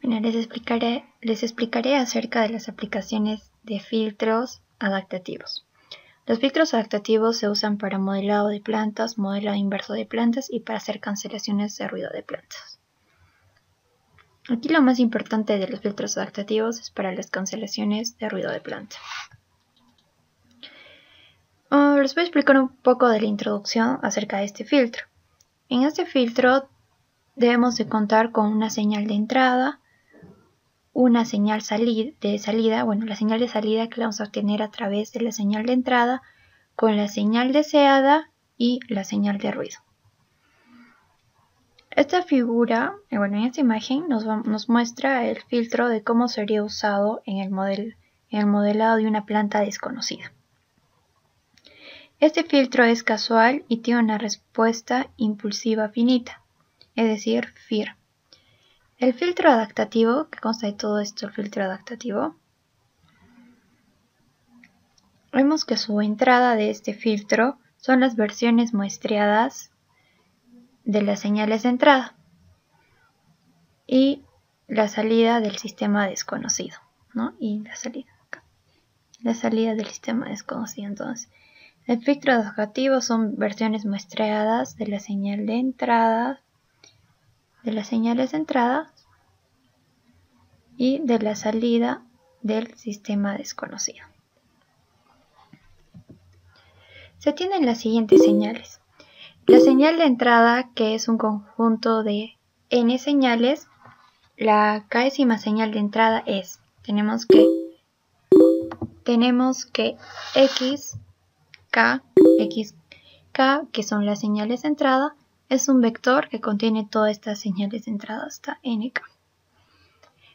Bueno, les explicaré acerca de las aplicaciones de filtros adaptativos. Los filtros adaptativos se usan para modelado de plantas, modelado inverso de plantas y para hacer cancelaciones de ruido de plantas. Aquí lo más importante de los filtros adaptativos es para las cancelaciones de ruido de planta. Les voy a explicar un poco de la introducción acerca de este filtro. En este filtro debemos de contar con una señal de entrada, una señal de salida, la señal de salida que la vamos a obtener a través de la señal de entrada, con la señal deseada y la señal de ruido. Esta figura, en esta imagen nos muestra el filtro de cómo sería usado en el modelado de una planta desconocida. Este filtro es casual y tiene una respuesta impulsiva finita, es decir, FIR. El filtro adaptativo, que consta de todo esto, el filtro adaptativo, vemos que su entrada de este filtro son las versiones muestreadas de las señales de entrada y la salida del sistema desconocido, ¿no? Y la salida acá. La salida del sistema desconocido. Entonces, el filtro adaptativo son versiones muestreadas de la señal de entrada, de las señales de entrada y de la salida del sistema desconocido. Se tienen las siguientes señales. La señal de entrada, que es un conjunto de n señales, la késima señal de entrada es, tenemos que x, k, que son las señales de entrada, es un vector que contiene todas estas señales de entrada hasta nk.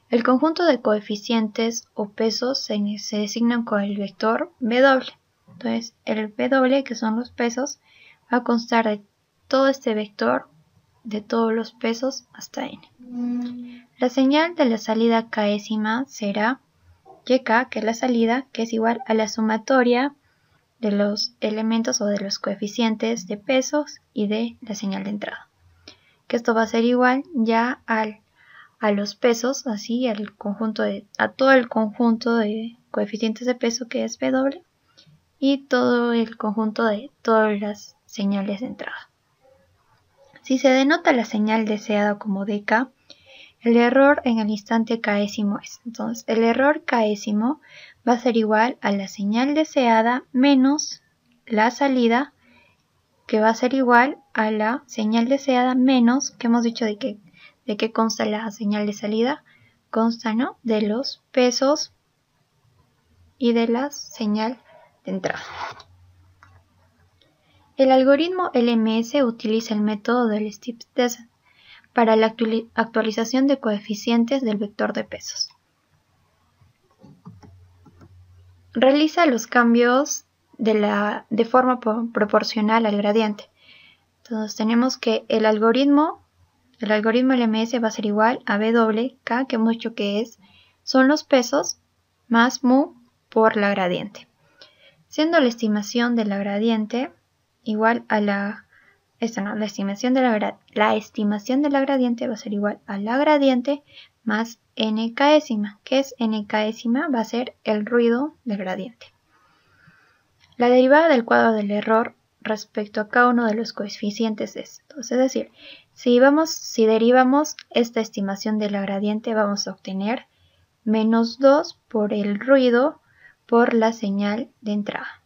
El conjunto de coeficientes o pesos se designan con el vector w. Entonces, el w, que son los pesos, va a constar de todo este vector, de todos los pesos hasta n. La señal de la salida késima será yk, que es la salida, que es igual a la sumatoria de los elementos o de los coeficientes de pesos y de la señal de entrada. Que esto va a ser igual ya a los pesos, así a todo el conjunto de coeficientes de peso, que es w, y todo el conjunto de todas las señales de entrada. Si se denota la señal deseada como dk, el error en el instante késimo es. Entonces, el error késimo va a ser igual a la señal deseada menos la salida, que va a ser igual a la señal deseada menos, que hemos dicho de qué consta la señal de salida, consta, ¿no?, de los pesos y de la señal de entrada. El algoritmo LMS utiliza el método del step-descent para la actualización de coeficientes del vector de pesos. Realiza los cambios de forma proporcional al gradiente. Entonces tenemos que el algoritmo LMS va a ser igual a WK, que hemos dicho que son los pesos más mu por la gradiente. Siendo la estimación de la gradiente igual a la estimación de la gradiente va a ser igual a la gradiente más n késima. ¿Qué es n késima? Va a ser el ruido del gradiente. La derivada del cuadro del error respecto a cada uno de los coeficientes es. Entonces, es decir, si derivamos esta estimación de la gradiente, vamos a obtener menos 2 por el ruido por la señal de entrada.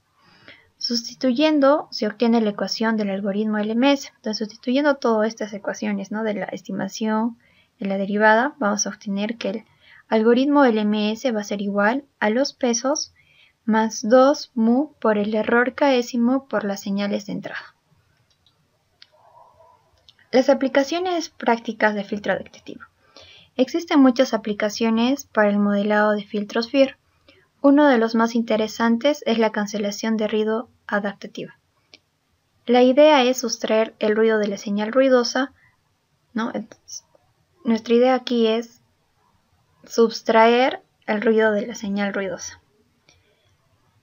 Sustituyendo, se obtiene la ecuación del algoritmo LMS. Entonces, sustituyendo todas estas ecuaciones, ¿no?, de la estimación, de la derivada, vamos a obtener que el algoritmo LMS va a ser igual a los pesos más 2 mu por el error késimo por las señales de entrada. Las aplicaciones prácticas de filtro adaptativo. Existen muchas aplicaciones para el modelado de filtros FIR. Uno de los más interesantes es la cancelación de ruido adaptativa. La idea es sustraer el ruido de la señal ruidosa, ¿no? Entonces, nuestra idea aquí es sustraer el ruido de la señal ruidosa.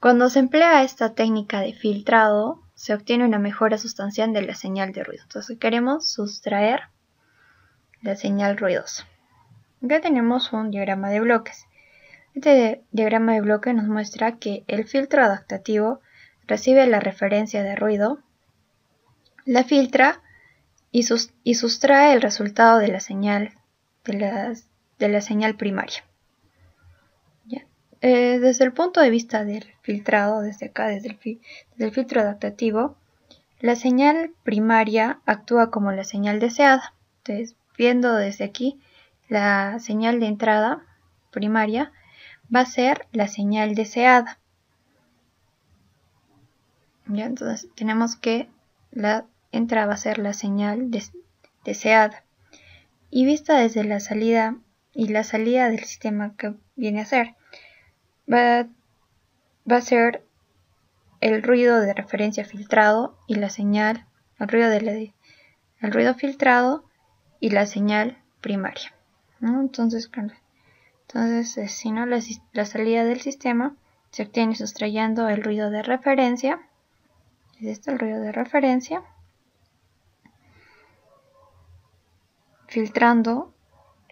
Cuando se emplea esta técnica de filtrado, se obtiene una mejora sustancial de la señal de ruido. Entonces queremos sustraer la señal ruidosa. Acá tenemos un diagrama de bloques. Este diagrama de bloques nos muestra que el filtro adaptativo recibe la referencia de ruido, la filtra y sustrae el resultado de la señal primaria. Desde el punto de vista del filtrado, desde acá, desde el filtro adaptativo, la señal primaria actúa como la señal deseada. Entonces, viendo desde aquí, la señal de entrada primaria va a ser la señal deseada. ¿Ya? Entonces, tenemos que la entrada va a ser la señal deseada. Y vista desde la salida y la salida del sistema que viene a ser, va a ser el ruido de referencia filtrado y la señal, el ruido filtrado y la señal primaria, ¿no? Entonces, si no, la salida del sistema se obtiene sustrayendo el ruido de referencia. Es este el ruido de referencia, filtrando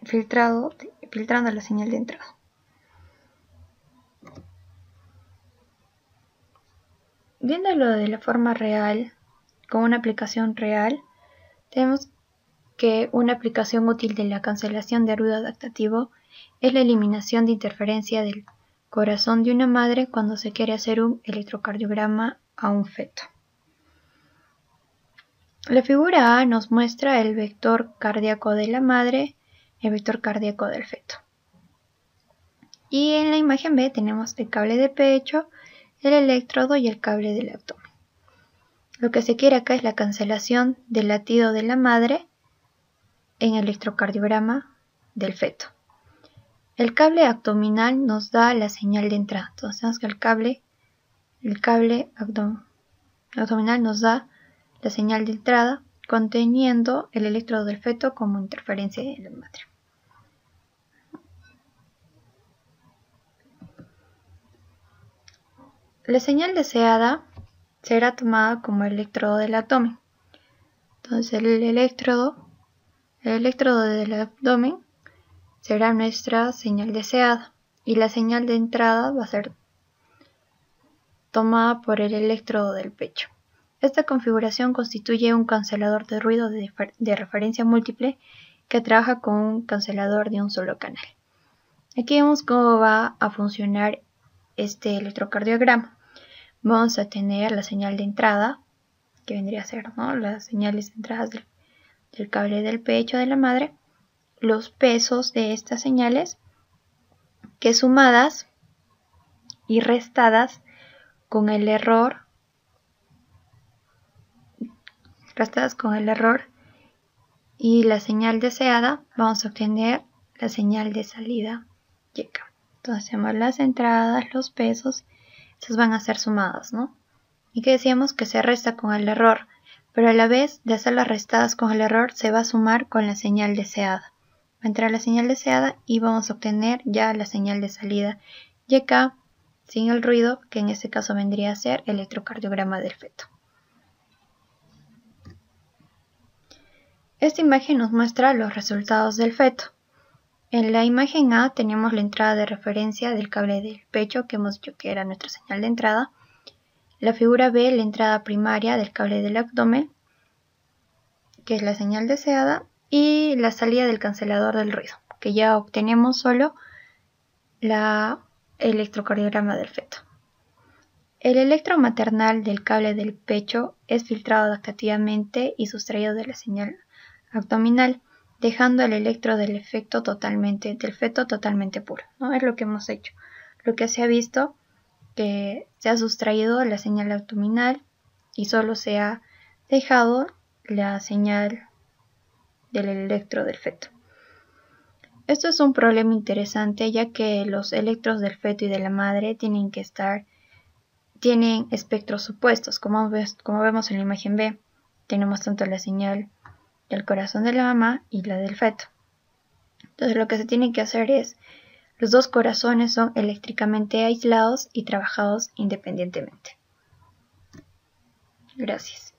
la señal de entrada. Viéndolo de la forma real, con una aplicación real, tenemos que una aplicación útil de la cancelación de ruido adaptativo es la eliminación de interferencia del corazón de una madre cuando se quiere hacer un electrocardiograma a un feto. La figura A nos muestra el vector cardíaco de la madre y el vector cardíaco del feto. Y en la imagen B tenemos el cable de pecho, el electrodo y el cable del abdomen. Lo que se quiere acá es la cancelación del latido de la madre en el electrocardiograma del feto. El cable abdominal nos da la señal de entrada. Entonces tenemos que el cable abdominal nos da la señal de entrada conteniendo el electrodo del feto como interferencia de la madre. La señal deseada será tomada como el electrodo del abdomen. Entonces el electrodo del abdomen será nuestra señal deseada y la señal de entrada va a ser tomada por el electrodo del pecho. Esta configuración constituye un cancelador de ruido de referencia múltiple que trabaja con un cancelador de un solo canal. Aquí vemos cómo va a funcionar este electrocardiograma. Vamos a tener la señal de entrada, que vendría a ser, ¿no?, las señales de entrada del cable del pecho de la madre, los pesos de estas señales, que sumadas y restadas con el error y la señal deseada, vamos a obtener la señal de salida YK. Entonces hacemos las entradas, los pesos, esas van a ser sumadas, ¿no? Y que decíamos que se resta con el error, pero a la vez de hacer las restadas con el error se va a sumar con la señal deseada. Va a entrar la señal deseada y vamos a obtener ya la señal de salida YK sin el ruido, que en este caso vendría a ser el electrocardiograma del feto. Esta imagen nos muestra los resultados del feto. En la imagen A tenemos la entrada de referencia del cable del pecho, que hemos dicho que era nuestra señal de entrada. La figura B, la entrada primaria del cable del abdomen, que es la señal deseada, y la salida del cancelador del ruido, que ya obtenemos solo el electrocardiograma del feto. El electro maternal del cable del pecho es filtrado adaptativamente y sustraído de la señal abdominal, dejando el electro del feto totalmente puro, ¿no? Es lo que hemos hecho. Lo que se ha visto que se ha sustraído la señal abdominal y solo se ha dejado la señal del electro del feto. Esto es un problema interesante, ya que los electrodos del feto y de la madre tienen espectros opuestos. Como vemos en la imagen B, tenemos tanto la señal del corazón de la mamá y la del feto. Entonces lo que se tiene que hacer es, los dos corazones son eléctricamente aislados y trabajados independientemente. Gracias.